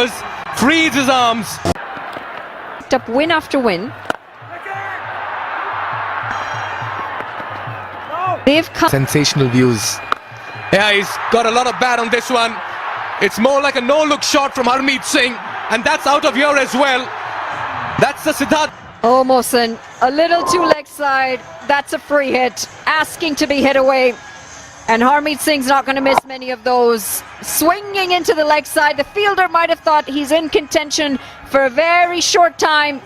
shoulders, frees his arms. Picked up win after win. They've come. Sensational views. Yeah, he's got a lot of bat on this one. It's more like a no-look shot from Harmeet Singh, and that's out of here as well. That's the Siddharth. Oh, Mohsen, a little too leg side. That's a free hit, asking to be hit away. And Harmeet Singh's not going to miss many of those. Swinging into the leg side, the fielder might have thought he's in contention for a very short time.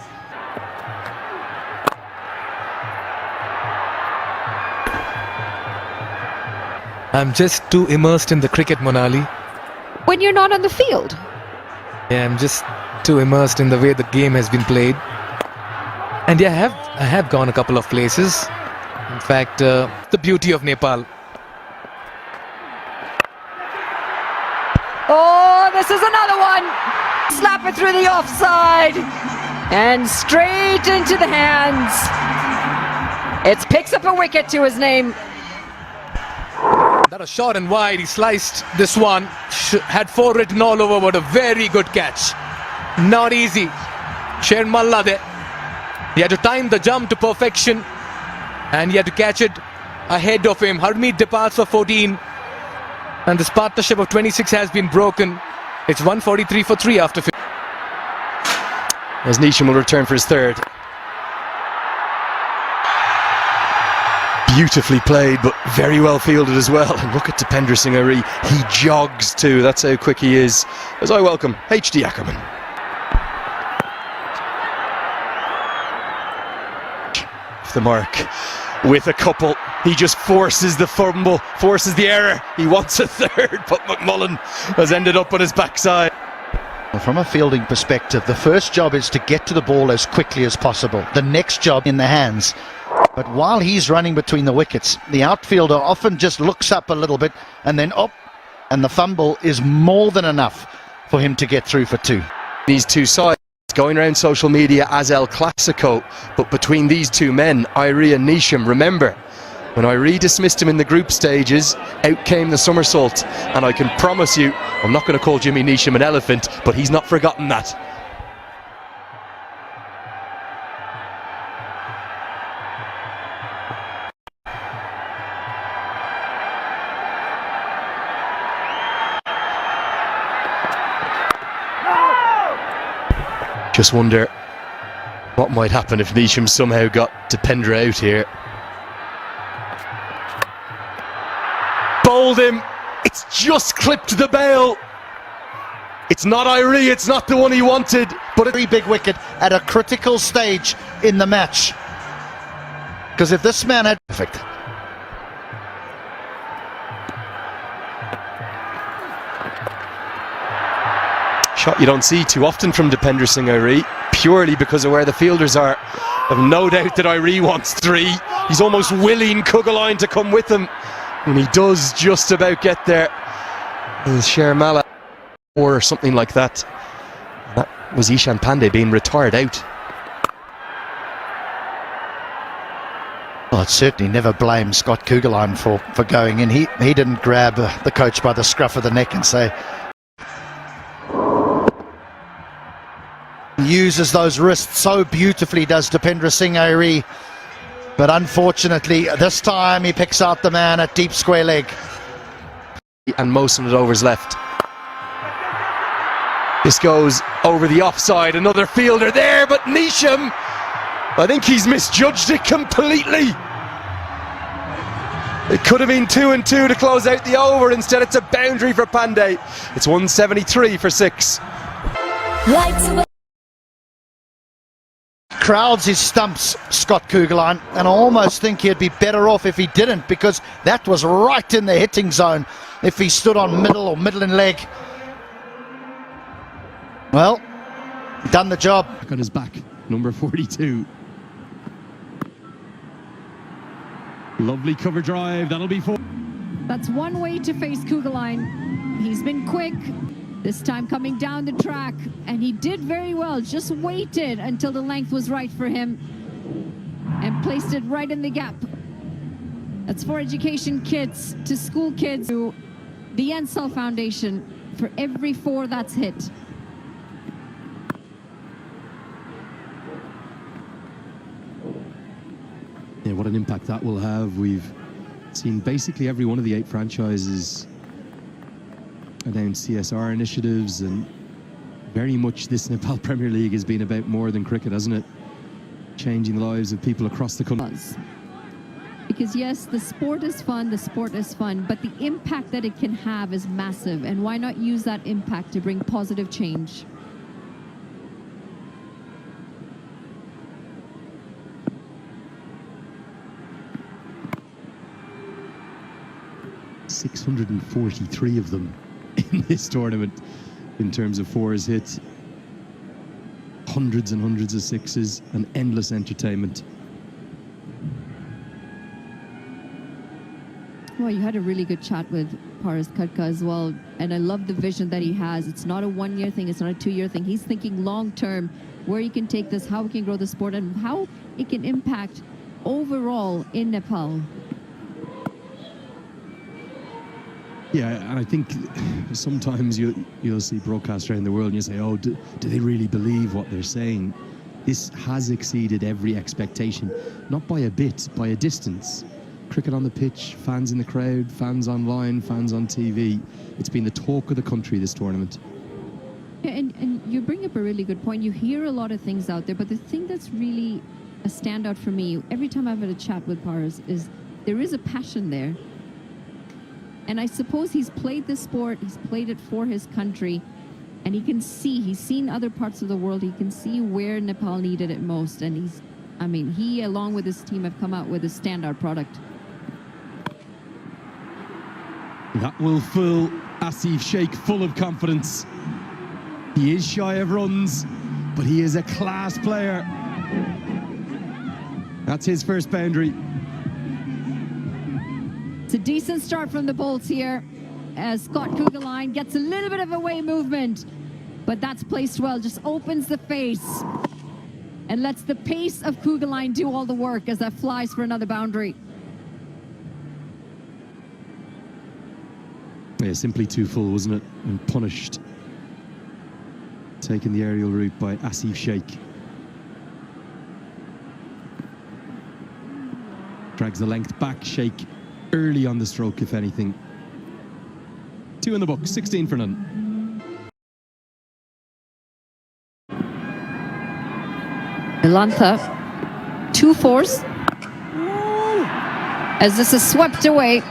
I'm just too immersed in the cricket, Monali. When you're not on the field. Yeah, I'm just too immersed in the way the game has been played. And yeah, I have gone a couple of places. In fact, the beauty of Nepal. Oh, this is another one. Slap it through the offside. And straight into the hands. It picks up a wicket to his name. That a shot and wide. He sliced this one. Had 4 written all over, but a very good catch. Not easy. Sher Malla there. He had to time the jump to perfection. And he had to catch it ahead of him. Harmeet departs for 14. And this partnership of 26 has been broken. It's 143 for 3 after 50. As Neesham will return for his third. Beautifully played, but very well fielded as well. And look at Dipender Singh Ari. He jogs too. That's how quick he is. As I welcome HD Ackerman. The mark with a couple. He just forces the fumble, forces the error. He wants a third, but McMullen has ended up on his backside. Well, from a fielding perspective, the first job is to get to the ball as quickly as possible. The next job in the hands. But while he's running between the wickets, the outfielder often just looks up a little bit and then up, and the fumble is more than enough for him to get through for 2. These two sides going around social media as El Clasico, but between these two men, Irie and Neesham, remember, when Irie dismissed him in the group stages, out came the somersault, and I can promise you, I'm not going to call Jimmy Neesham an elephant, but he's not forgotten that. Just wonder what might happen if Neesham somehow got Dipender out here. Bowled him. It's just clipped the bail. It's not Irie, it's not the one he wanted, but a very big wicket at a critical stage in the match. Because if this man had perfect. Shot you don't see too often from Dipender Singh Irie, purely because of where the fielders are. I've no doubt that Irie wants 3. He's almost willing Kuggelein to come with him, and he does just about get there. Sher Malla or something like that. That was Ishan Pandey being retired out. Well, I'd certainly never blame Scott Kuggelein for going in. He didn't grab the coach by the scruff of the neck and say, uses those wrists so beautifully, does Dipender Singh Irie, but unfortunately this time he picks out the man at deep square leg. And most of it overs left. This goes over the offside, another fielder there, but Neesham, I think he's misjudged it completely. It could have been 2 and 2 to close out the over. Instead it's a boundary for Pandey. It's 173 for 6. Crowds his stumps, Scott Kuggelein, and I almost think he'd be better off if he didn't, because that was right in the hitting zone if he stood on middle or middle and leg. Well, done the job. Back on his back, number 42. Lovely cover drive, that'll be 4. That's one way to face Kuggelein. He's been quick, this time coming down the track, and he did very well, just waited until the length was right for him and placed it right in the gap. That's for education kids to school kids to the Ensel Foundation for every 4 that's hit. what an impact that will have. We've seen basically every one of the 8 franchises announce CSR initiatives, and very much this Nepal Premier League has been about more than cricket, hasn't it? Changing the lives of people across the country. Because yes, the sport is fun, but the impact that it can have is massive. And why not use that impact to bring positive change? $643 of them in this tournament in terms of 4s hit. Hundreds and hundreds of 6s and endless entertainment. Well, you had a really good chat with Paras Khadka as well, and I love the vision that he has. It's not a 1-year thing, it's not a 2-year thing. He's thinking long term, where he can take this, how we can grow the sport, and how it can impact overall in Nepal. Yeah, and I think sometimes you'll see broadcasters around the world and you say, oh, do they really believe what they're saying? This has exceeded every expectation, not by a bit, by a distance. Cricket on the pitch, fans in the crowd, fans online, fans on TV. It's been the talk of the country, this tournament. Yeah, and you bring up a really good point. You hear a lot of things out there, but the thing that's really a standout for me, every time I've had a chat with Paras, is there is a passion there. And I suppose he's played this sport, he's played it for his country, and he can see, he's seen other parts of the world, he can see where Nepal needed it most, and he, along with his team, have come out with a standout product. That will fill Asif Sheikh full of confidence. He is shy of runs, but he is a class player. That's his first boundary. It's a decent start from the Bolts here, as Scott Kugelheim gets a little bit of away movement, but that's placed well, just opens the face and lets the pace of Kugelheim do all the work as that flies for another boundary. Yeah, simply too full, wasn't it? And punished. Taking the aerial route by Asif Sheikh. Drags the length back, Sheikh early on the stroke, if anything. 2 in the book, 16 for none. Ilantha, 2 4s. As this is swept away.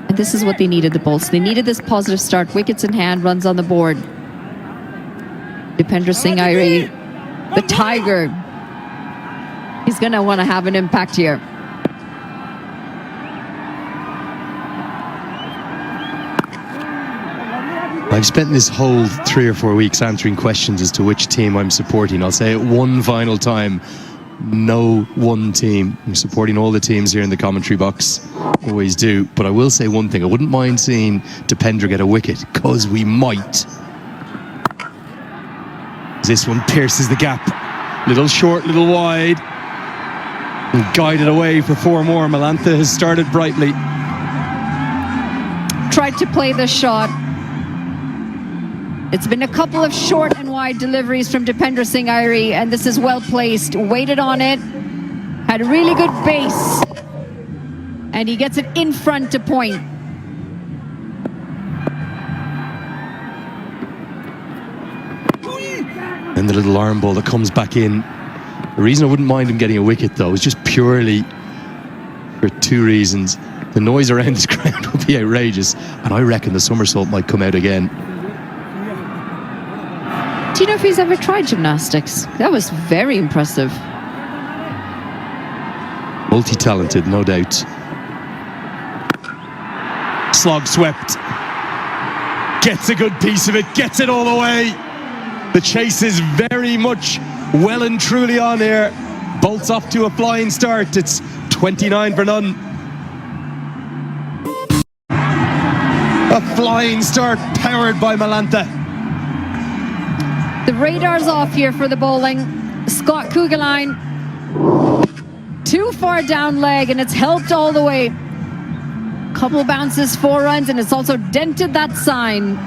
And this is what they needed, the Bolts. They needed this positive start. Wickets in hand, runs on the board. Dipendra Singh Airi, the Tiger. He's going to want to have an impact here. I've spent this whole 3 or 4 weeks answering questions as to which team I'm supporting. I'll say it one final time. No one team. I'm supporting all the teams here in the commentary box. Always do. But I will say one thing. I wouldn't mind seeing Dipendra get a wicket, because we might. This one pierces the gap. Little short, little wide. And guided away for 4 more. Malantha has started brightly. Tried to play the shot. It's been a couple of short and wide deliveries from Dipendra Singh Airi, and this is well placed. Waited on it, had a really good base, and he gets it in front to point. And the little arm ball that comes back in. The reason I wouldn't mind him getting a wicket, though, is just purely for 2 reasons. The noise around his ground will be outrageous, and I reckon the somersault might come out again. Do you know if he's ever tried gymnastics? That was very impressive. Multi-talented, no doubt. Slog swept. Gets a good piece of it, gets it all the way. The chase is very much well and truly on here. Bolts off to a flying start. It's 29 for none. A flying start powered by Malantha. The radar's off here for the bowling. Scott Kugelheim, too far down leg, and it's helped all the way. Couple bounces, 4 runs, and it's also dented that sign.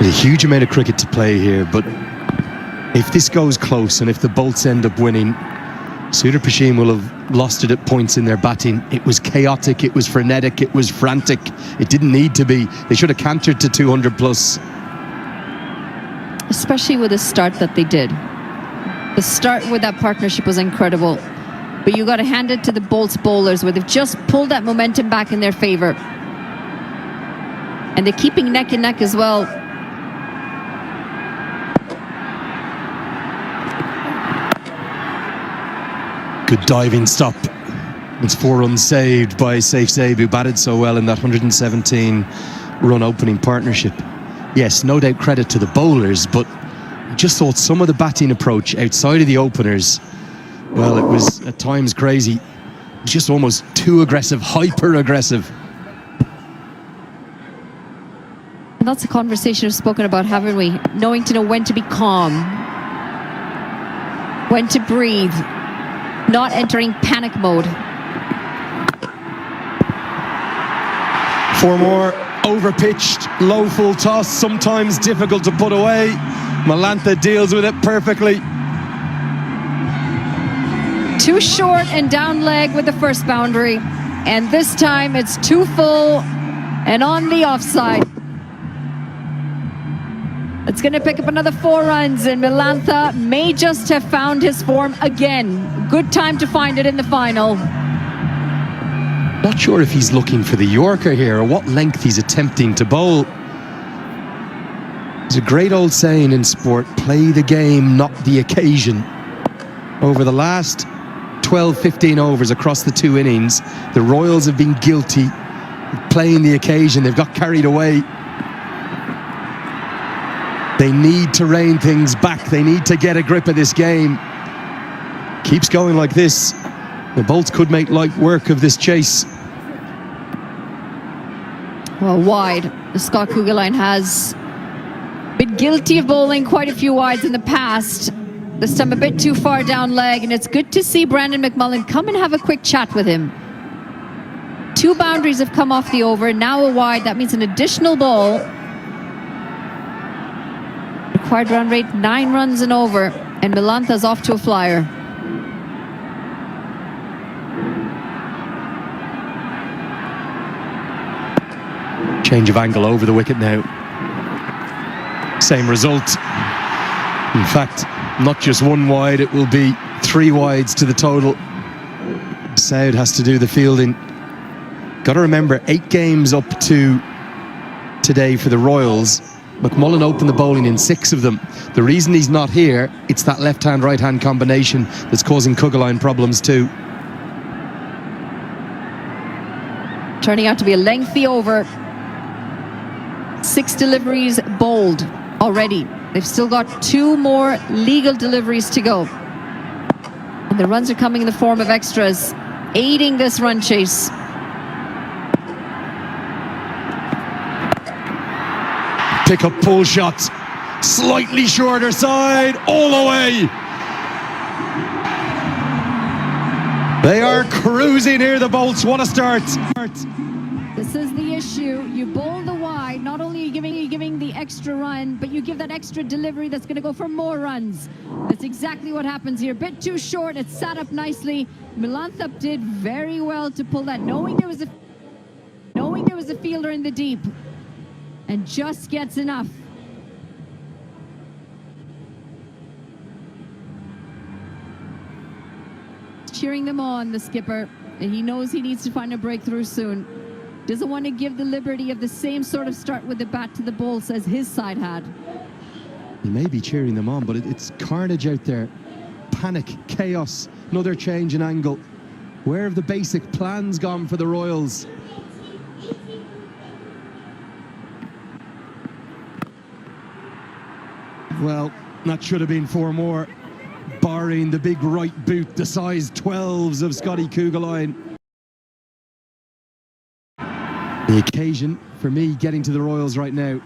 There's a huge amount of cricket to play here, but if this goes close and if the Bolts end up winning, Sudhurpaschim will have lost it at points in their batting. It was chaotic, it was frenetic, it was frantic. It didn't need to be. They should have cantered to 200 plus. Especially with the start that they did. The start with that partnership was incredible. But you got to hand it to the Bolts bowlers, where they've just pulled that momentum back in their favour. And they're keeping neck and neck as well. Good diving stop. It's 4 runs saved by Saif Zabe, who batted so well in that 117 run opening partnership. Yes, no doubt credit to the bowlers, but I just thought some of the batting approach outside of the openers, well, it was at times crazy. Just almost too aggressive, hyper aggressive. And that's a conversation we've spoken about, haven't we? Knowing to know when to be calm, when to breathe, not entering panic mode. 4 more, overpitched, low full toss, sometimes difficult to put away. Malantha deals with it perfectly. Too short and down leg with the first boundary. And this time it's too full and on the offside. It's going to pick up another 4 runs, and Malantha may just have found his form again. Good time to find it in the final. Not sure if he's looking for the Yorker here or what length he's attempting to bowl. There's a great old saying in sport, play the game, not the occasion. Over the last 12-15 overs across the 2 innings, the Royals have been guilty of playing the occasion. They've got carried away. They need to rein things back. They need to get a grip of this game. Keeps going like this, the Bolts could make light work of this chase. Well, wide. Scott Kuggeleijn has been guilty of bowling quite a few wides in the past. This time a bit too far down leg, and it's good to see Brandon McMullen come and have a quick chat with him. 2 boundaries have come off the over, now a wide. That means an additional ball. Required run rate 9 runs and over, and Malantha's off to a flyer. Change of angle over the wicket now. Same result. In fact, not just 1 wide, it will be 3 wides to the total. Saud has to do the fielding. Got to remember, 8 games up to today for the Royals. McMullen opened the bowling in 6 of them. The reason he's not here, it's that left-hand, right-hand combination that's causing Kuggeleijn problems too. Turning out to be a lengthy over. 6 deliveries bowled already. They've still got 2 more legal deliveries to go. And the runs are coming in the form of extras, aiding this run chase. Pick up pull shot, slightly shorter side, all the way. They are cruising here, the Bolts. What a start. This is the issue. You bowl the wide, not only are you giving the extra run, but you give that extra delivery that's going to go for more runs. That's exactly what happens here. Bit too short, it's sat up nicely. Malantha did very well to pull that, knowing there was a fielder in the deep, and just gets enough. Cheering them on, the skipper, and he knows he needs to find a breakthrough soon. Doesn't want to give the liberty of the same sort of start with the bat to the Bolts as his side had. He may be cheering them on, but it's carnage out there. Panic, chaos, another change in angle. Where have the basic plans gone for the Royals? Well, that should have been 4 more, barring the big right boot, the size 12s of Scotty Kuggeleijn. The occasion for me getting to the Royals right now.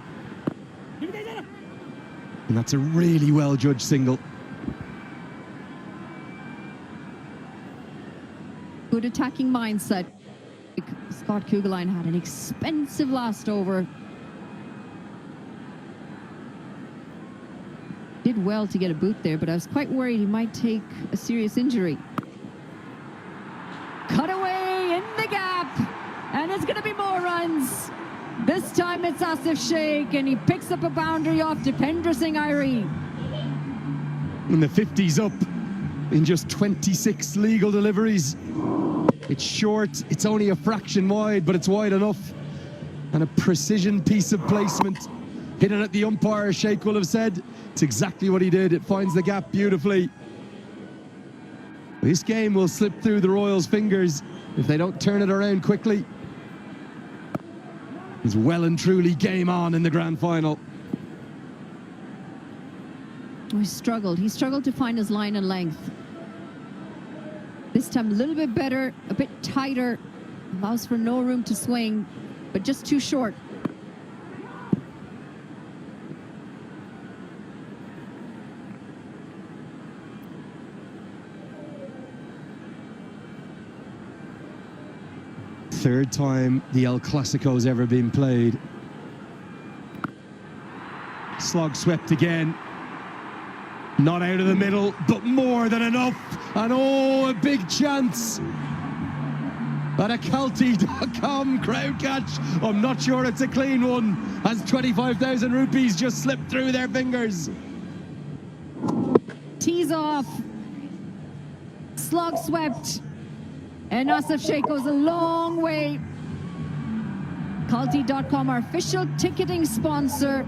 And that's a really well-judged single. Good attacking mindset. Scott Kuggeleijn had an expensive last over. Did well to get a boot there, but I was quite worried he might take a serious injury. Cut away in the gap, and it's going to be more runs. This time it's Asif Sheikh, and he picks up a boundary off Dipendra Singh Airi. And the 50's up in just 26 legal deliveries. It's short, it's only a fraction wide, but it's wide enough. And a precision piece of placement. Hit it at the umpire, Sheikh will have said. It's exactly what he did. It finds the gap beautifully. This game will slip through the Royals' fingers if they don't turn it around quickly. It's well and truly game on in the grand final. Oh, he struggled to find his line and length. This time a little bit better, a bit tighter, allows for no room to swing, but just too short. Third time the El Clasico's ever been played. Slog swept again. Not out of the middle, but more than enough. And oh, a big chance. At a Kalti.com crowd catch. I'm not sure it's a clean one, as 25,000 rupees just slipped through their fingers. Tees off. Slog swept. And Asif Sheikh goes a long way. Kalti.com, our official ticketing sponsor.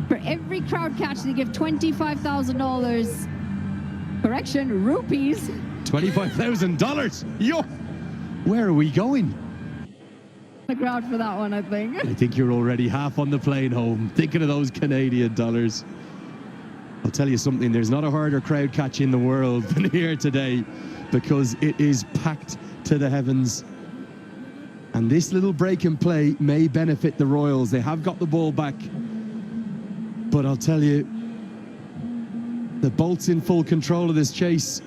For every crowd catch, they give $25,000. Correction, rupees. $25,000. Yo, where are we going? The crowd for that one, I think. I think you're already half on the plane home, thinking of those Canadian dollars. I'll tell you something, there's not a harder crowd catch in the world than here today, because it is packed to the heavens. And this little break in play may benefit the Royals. They have got the ball back. But I'll tell you, the Bolts in full control of this chase.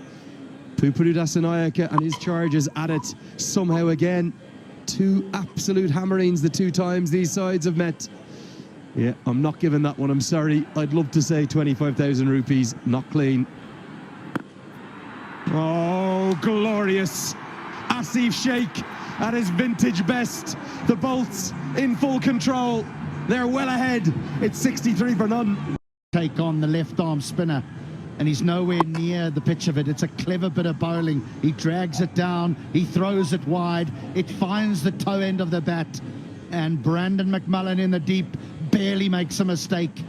Pupuru Dasanayake and his charges at it somehow again. Two absolute hammerings the two times these sides have met. Yeah, I'm not giving that one, I'm sorry. I'd love to say 25,000 rupees, not clean. Oh, glorious. Asif Sheikh at his vintage best. The Bolts in full control. They're well ahead. It's 63 for none. Take on the left arm spinner, and he's nowhere near the pitch of it. It's a clever bit of bowling. He drags it down, he throws it wide, it finds the toe end of the bat, and Brandon McMullen in the deep barely makes a mistake.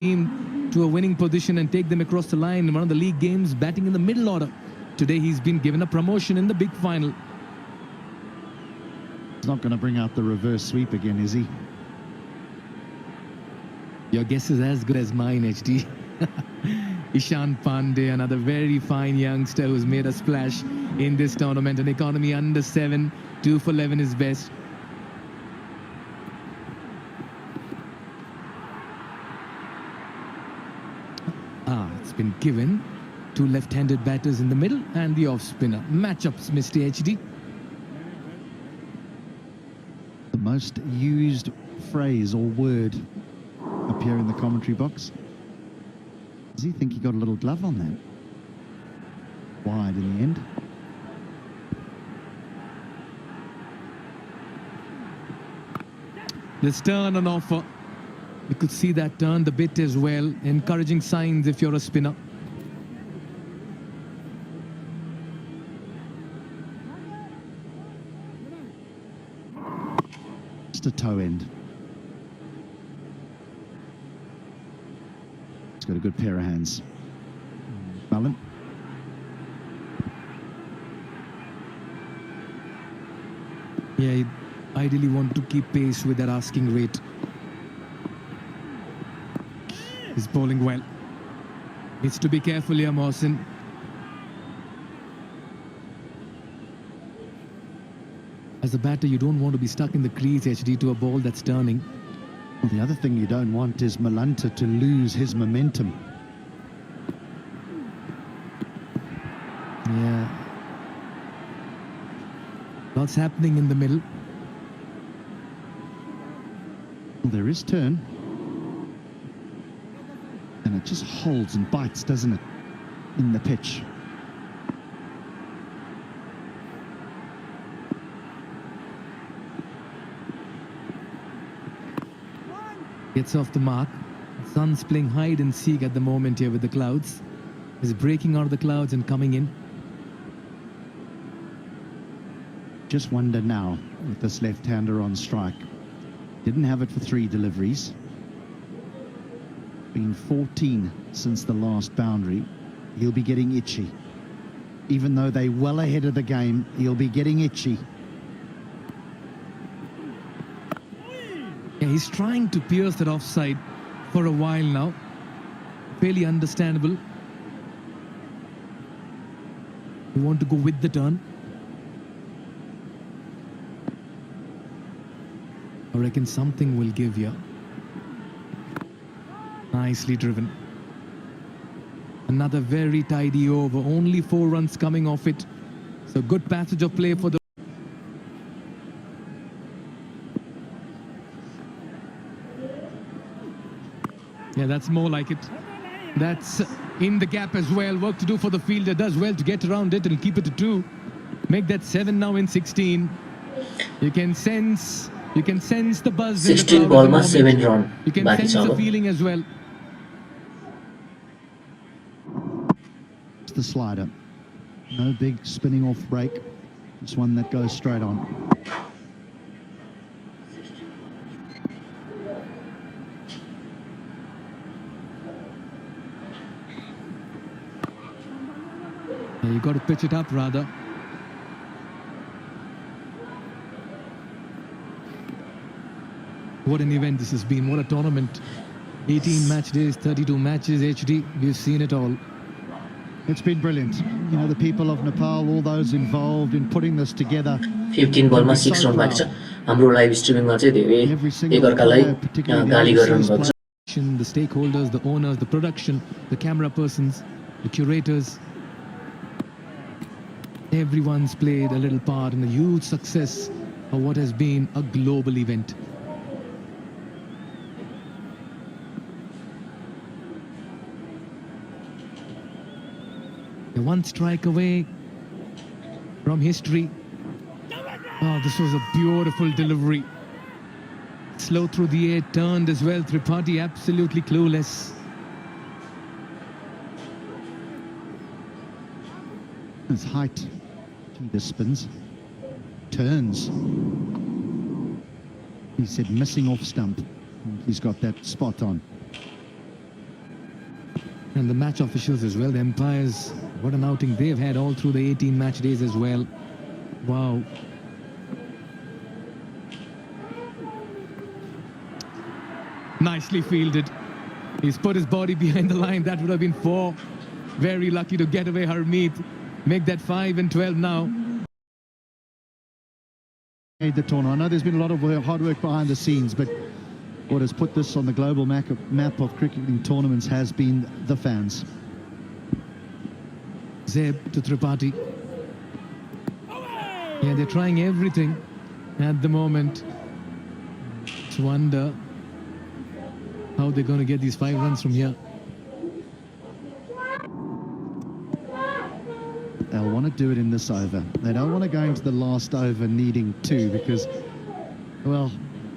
Team to a winning position and take them across the line in one of the league games, batting in the middle order. Today he's been given a promotion in the big final. He's not going to bring out the reverse sweep again, is he? Your guess is as good as mine, HD. Ishan Pandey, another very fine youngster who's made a splash in this tournament. An economy under 7, 2 for 11 is best. It's been given to left-handed batters in the middle and the off-spinner. Matchups, Mr. HD. The most used phrase or word up here in the commentary box. Does he think he got a little glove on that? Wide in the end. This turn on offer. You could see that turn the bit as well. Encouraging signs if you're a spinner. Just a toe end. He's got a good pair of hands. Mullen. Yeah, he'd ideally want to keep pace with that asking rate. He's bowling well. Needs to be careful here, Mohsin. As a batter, you don't want to be stuck in the crease, HD, to a ball that's turning. Well, the other thing you don't want is Malanta to lose his momentum. Yeah. Lots happening in the middle. Well, there is turn. And it just holds and bites, doesn't it, in the pitch. Gets off the mark. The sun's playing hide and seek at the moment here with the clouds. He's breaking out of the clouds and coming in. Just wonder now, with this left-hander on strike. Didn't have it for 3 deliveries. Been 14 since the last boundary. He'll be getting itchy. Even though they're well ahead of the game, he'll be getting itchy. Yeah, he's trying to pierce that offside for a while now. Fairly understandable. You want to go with the turn. I reckon something will give you. Nicely driven. Another very tidy over. Only 4 runs coming off it. So good passage of play for the... Yeah, that's more like it. That's in the gap as well. Work to do for the fielder. Does well to get around it and keep it to 2. Make that 7 now in 16. You can sense the buzz 16 in the crowd ball ma at the 7 moment. run You can baki sense छ the अब feeling as well. It's the slider. No big spinning off break. It's one that goes straight on. Yeah, you got to pitch it up rather. What an event this has been. What a tournament. 18 match days, 32 matches, HD. We've seen it all. It's been brilliant. You know, the people of Nepal, all those involved in putting this together. 15 ball ma 6 run baki छ हाम्रो live streaming मा चाहिँ धेरै एकअर्कालाई गाली गरिरहनु भएको छ The stakeholders, the owners, the production, the camera persons, the curators. Everyone's played a little part in the huge success of what has been a global event. They're 1 strike away from history. Oh, this was a beautiful delivery. Slow through the air, turned as well. Tripathi absolutely clueless. His height. Gee, the spins. Turns. He said missing off stump. He's got that spot on. And the match officials as well, the umpires, what an outing they've had all through the 18 match days as well. Wow. Nicely fielded. He's put his body behind the line. That would have been 4. Very lucky to get away Harmeet. Make that 5 and 12 now. Made the tournament. I know there's been a lot of hard work behind the scenes, but what has put this on the global map of cricketing tournaments has been the fans. Zeb to Tripathi. Yeah, they're trying everything at the moment. Just wonder how they're going to get these 5 runs from here. They'll want to do it in this over. They don't want to go into the last over needing 2 because, well,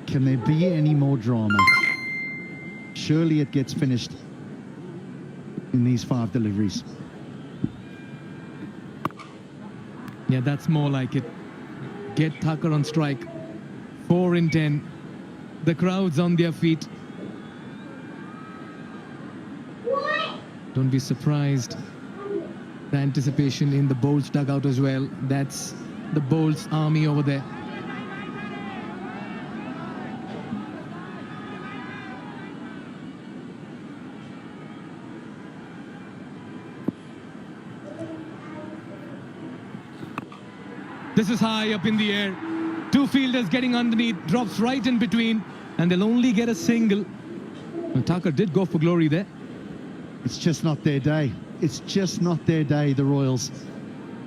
can there be any more drama? Surely it gets finished in these 5 deliveries. Yeah, that's more like it. Get Thakur on strike. 4 in 10. The crowd's on their feet. Don't be surprised. The anticipation in the Bolts dugout as well. That's the Bolts army over there. This is high up in the air. 2 fielders getting underneath, drops right in between, and they'll only get a single. Well, Thakur did go for glory there. It's just not their day. It's just not their day, the Royals.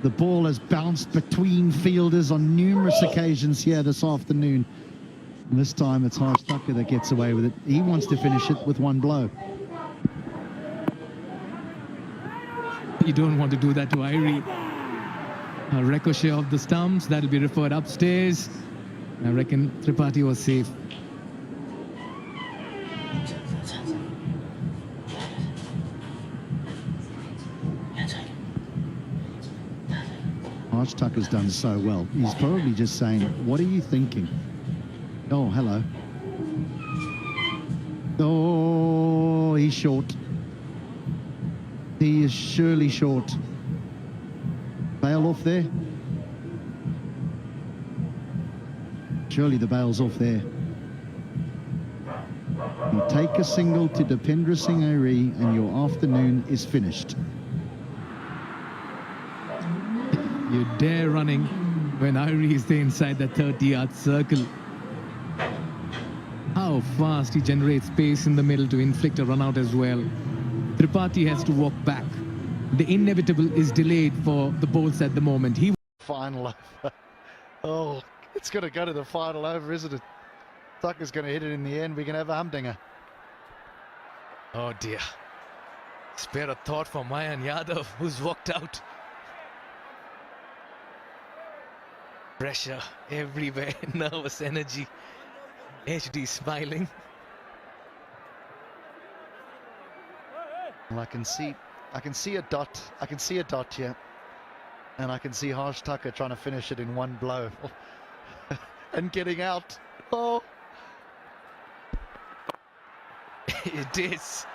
The ball has bounced between fielders on numerous occasions here this afternoon. And this time it's Harsh Thakur that gets away with it. He wants to finish it with one blow. You don't want to do that to Irie. A ricochet off the stumps, that'll be referred upstairs. I reckon Tripathi was safe. Harsh Thakur's done so well. He's probably just saying, what are you thinking? Oh, hello. Oh, he's short. He is surely short. Bail off there. Surely the bail's off there. You take a single to Dipendra Singh Airi and your afternoon is finished. You dare running when Irie is there inside the 30-yard circle. How fast he generates space in the middle to inflict a run out as well. Tripathi has to walk back. The inevitable is delayed for the bowls at the moment. Final over. Oh, it's going to go to the final over, isn't it? Thakur's going to hit it in the end. We're going to have a humdinger. Oh dear. Spare a thought for Mayan Yadav, who's walked out. Pressure everywhere, nervous energy. HD smiling. Well, I can see a dot. I can see a dot here. And I can see Harsh Thakur trying to finish it in one blow. And getting out. Oh. It is.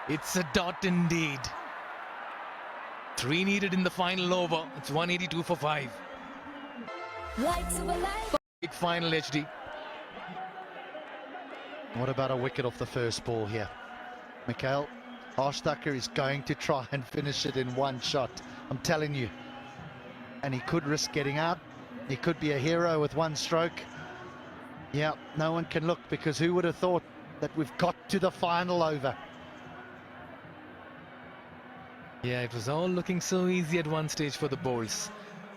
It's a dot indeed. 3 needed in the final over. It's 182 for 5. Big final, HD. What about a wicket off the first ball here? Mikhail, Harsh Thakur is going to try and finish it in one shot. I'm telling you. And he could risk getting out. He could be a hero with one stroke. Yeah, no one can look, because who would have thought that we've got to the final over? Yeah, it was all looking so easy at one stage for the bowls.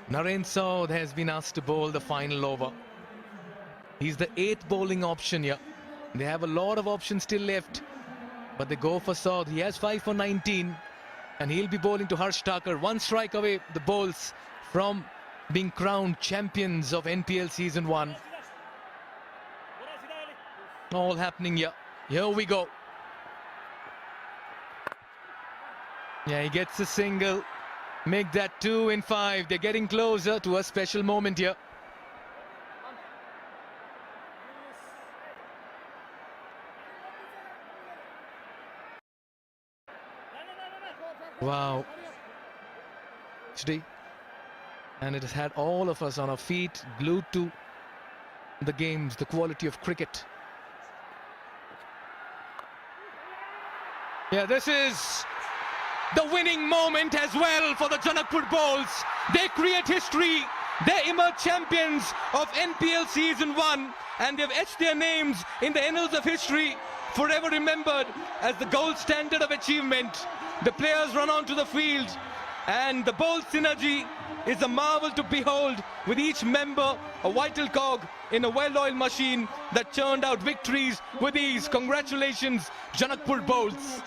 Naren Saud has been asked to bowl the final over. He's the 8th bowling option here. They have a lot of options still left, but they go for Saud. He has 5 for 19, and he'll be bowling to Harsh Thakur. 1 strike away, the bowls from being crowned champions of NPL Season 1. All happening here. Here we go. Yeah, he gets a single. Make that 2 in 5. They're getting closer to a special moment here. Wow. HD. And it has had all of us on our feet, glued to the games, the quality of cricket. Yeah, this is the winning moment as well for the Janakpur Bowls. They create history. They emerge champions of NPL Season 1, and they've etched their names in the annals of history, forever remembered as the gold standard of achievement. The players run onto the field, and the bowl synergy is a marvel to behold, with each member a vital cog in a well-oiled machine that churned out victories with ease. Congratulations, Janakpur Bowls.